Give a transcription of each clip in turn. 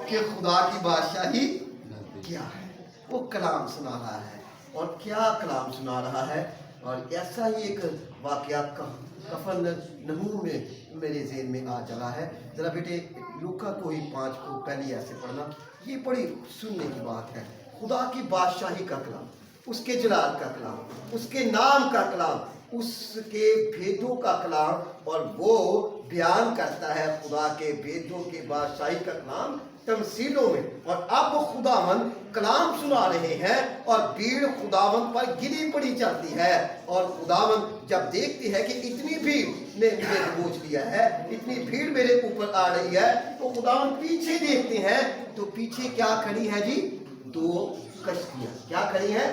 کہ خدا کی بادشاہی کیا ہے. وہ کلام سنا رہا ہے. اور کیا کلام سنا رہا ہے. اور ایسا ہی ایک واقعہ کفن نحوم میں میرے ذہن میں آ چلا ہے. ذرا بیٹے لوکا کو ہی 5 کو پہلی ایسے پڑھنا. یہ بڑی سننے کی بات ہے. خدا کی بادشاہی کا کلام, اس کے جلال کا کلام, اس کے نام کا کلام, اس کے بھیدوں کا کلام, اور وہ بیان کرتا ہے خدا کے بھیدوں کے بادشاہی کا کلام تمثیلوں میں. اور اب خداوند کلام سنا رہے ہیں اور بھیڑ خداوند پر گری پڑی چلتی ہے. اور خداوند جب دیکھتے ہیں کہ اتنی بھیڑ نے مجھے دبوچ لیا ہے, اتنی بھیڑ میرے اوپر آ رہی ہے, تو خداوند پیچھے دیکھتے ہیں تو پیچھے کیا کھڑی ہے جی؟ 2 کشتیاں. کیا کھڑی ہیں؟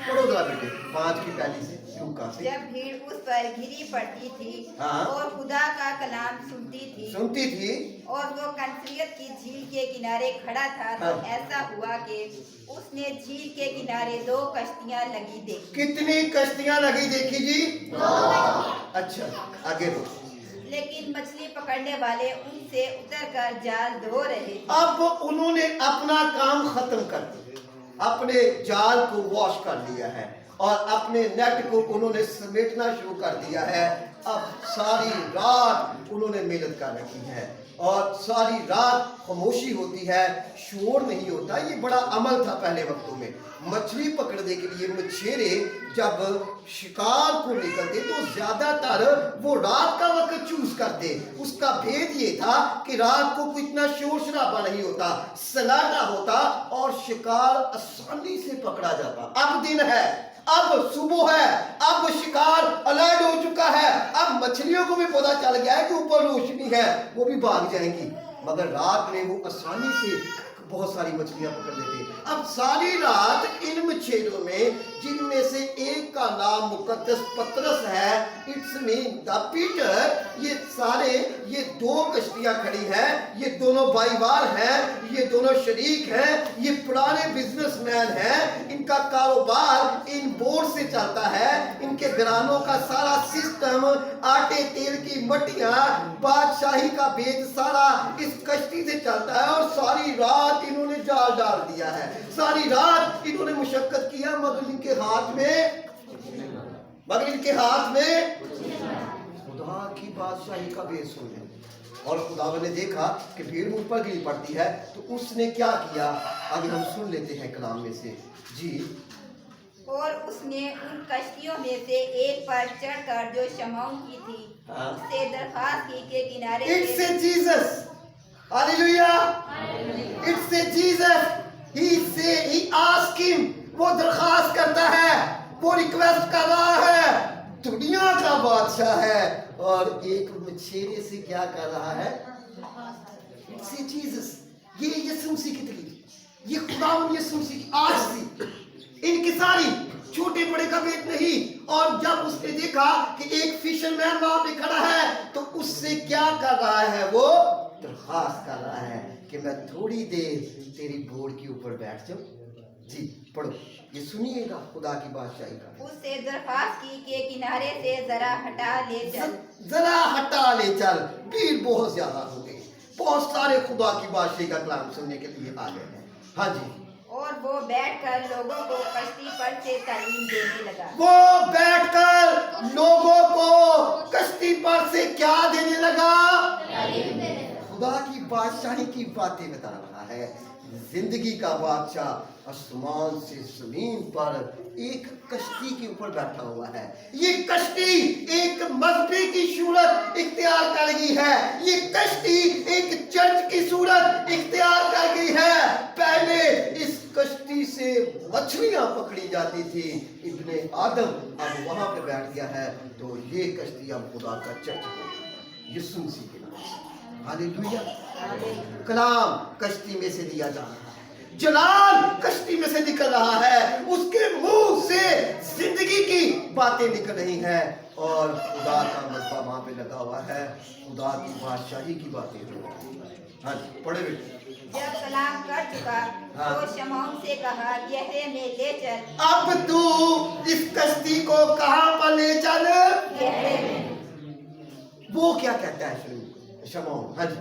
پڑھو ذرا بیٹے 5 کی پہلی سے لوکا سے. جب بھیڑ اس پر گری پڑتی تھی اور خدا کا کلام سنتی تھی اور وہ کنسریت کی جھیل کے کنارے کھڑا تھا, تو ایسا ہوا کہ اس نے جھیل کے کنارے 2 کشتیاں لگی دیکھی. کتنی کشتیاں لگی دیکھی جی؟ 2. اچھا آگے رو. لیکن مچھلی پکڑنے والے ان سے اتر کر جال دھو رہے تھے. اب انہوں نے اپنا کام ختم کر دیا, اپنے جال کو واش کر لیا ہے اور اپنے نیٹ کو انہوں نے سمیٹنا شروع کر دیا ہے. اب ساری رات انہوں نے محنت کر رکھی ہے اور ساری رات خاموشی ہوتی ہے, شور نہیں ہوتا. یہ بڑا عمل تھا پہلے وقتوں میں. مچھلی پکڑنے کے لیے مچھیرے جب شکار کو نکلتے تو زیادہ تر وہ رات کا وقت چوز کرتے. اس کا بھید یہ تھا کہ رات کو کوئی اتنا شور شرابہ نہیں ہوتا, سناٹا ہوتا اور شکار آسانی سے پکڑا جاتا. اب دن ہے, اب صبح ہے, اب شکار الرٹ ہو چکا ہے, اب مچھلیوں کو بھی پتہ چل گیا ہے کہ اوپر روشنی ہے, وہ بھی بھاگ جائیں گی. مگر رات میں وہ آسانی سے بہت ساری مچھلیاں پکڑ لیتے. اب ساری رات ان مچھلیوں میں, جن میں سے ایک کا نام مقدس پترس ہے, اٹس مین دا پیٹر, یہ سارے یہ 2 کشتیاں کھڑی ہیں. یہ دونوں بھائی وار ہیں, یہ دونوں شریک ہیں, یہ پرانے بزنس مین ہیں. ان کا کاروبار ان بورڈ سے چلتا ہے. ان کے گھرانوں کا سارا سسٹم, آٹے تیل کی مٹیاں, بادشاہی کا بھید سارا اس کشتی سے چلتا ہے. اور ساری رات انہوں نے جال ڈال دیا ہے, ساری رات انہوں نے مشقت کیا, مگر ان کے ہاتھ میں خدا کی بادشاہی کا بھید سن لیا. اور خداوند نے دیکھا کہ بھیڑ مجھ پر گری پڑتی ہے, تو اس نے کیا کیا؟ آگے ہم سن لیتے ہیں کلام میں سے جی. اور اس نے ان کشتیوں میں سے ایک پر چڑھ کر جو شمعون کی تھی اس سے درخواست کی کہ کنارے It's a Jesus. Hallelujah. It's a Jesus. He asked him. وہ درخواست کرتا ہے, وہ ریکویسٹ کر رہا ہے. دنیا کا بادشاہ ہے اور ایک مچھیرے سے کیا کر رہا ہے؟ It's a Jesus. یہ یسوع مسیح کی تکلیف, یہ خداوند یسوع مسیح کی آج تھی انکساری, چھوٹے بڑے کا بھید نہیں. اور جب اس نے دیکھا کہ ایک فشر مین وہاں پہ کھڑا ہے, تو اس سے کیا کر رہا ہے؟ وہ درخواست کر رہا ہے کہ میں تھوڑی دیر تیری بورڈ کے اوپر بیٹھ جاؤں. جی پڑھو, یہ سنیے گا خدا کی بادشاہی کا. اس سے درخواست کی کہ کنارے سے ذرا ہٹا لے چل. ذرا ہٹا لے چل. بھیڑ بہت زیادہ ہو گئی, بہت سارے خدا کی بادشاہی کا کلام سننے کے لیے آ گئے ہیں. ہاں جی. اور وہ بیٹھ کر لوگوں کو کشتی پر سے تعلیم دینے لگا. وہ بیٹھ کر لوگوں کو کشتی پر سے کیا دینے لگا؟ خدا کی بادشاہی کی باتیں بتا رہا ہے. زندگی کا بادشاہ آسمان سے زمین پر ایک کشتی کے اوپر بیٹھا ہوا ہے. یہ کشتی ایک مذہبی کی صورت اختیار کر گئی ہے. یہ کشتی ایک چرچ کی صورت اختیار کر گئی ہے. پہلے اس کشتی سے مچھلیاں پکڑی جاتی تھی. ابن آدم اب وہاں پہ بیٹھ گیا ہے, تو یہ کشتی اب خدا کا چرچ ہو گئی یسوع مسیح کے نام سے. ہاللیلویا. کلام کشتی میں سے دیا جا رہا ہے, جلال کشتی میں سے نکل رہا ہے, اس کے منہ سے زندگی کی باتیں نکل رہی ہیں, اور خدا کا مذبح وہاں پہ لگا ہوا ہے. خدا کی بادشاہی کی باتیں ہو رہی ہیں. ہاں جی پڑھے بیٹے. جب کلام کر چکا تو شمعون سے کہا, گہرے میں لے چل. اب تو اس کشتی کو کہاں پر لے چل؟ گہرے میں. وہ کیا کہتا ہے شمعون؟ ہاں جی.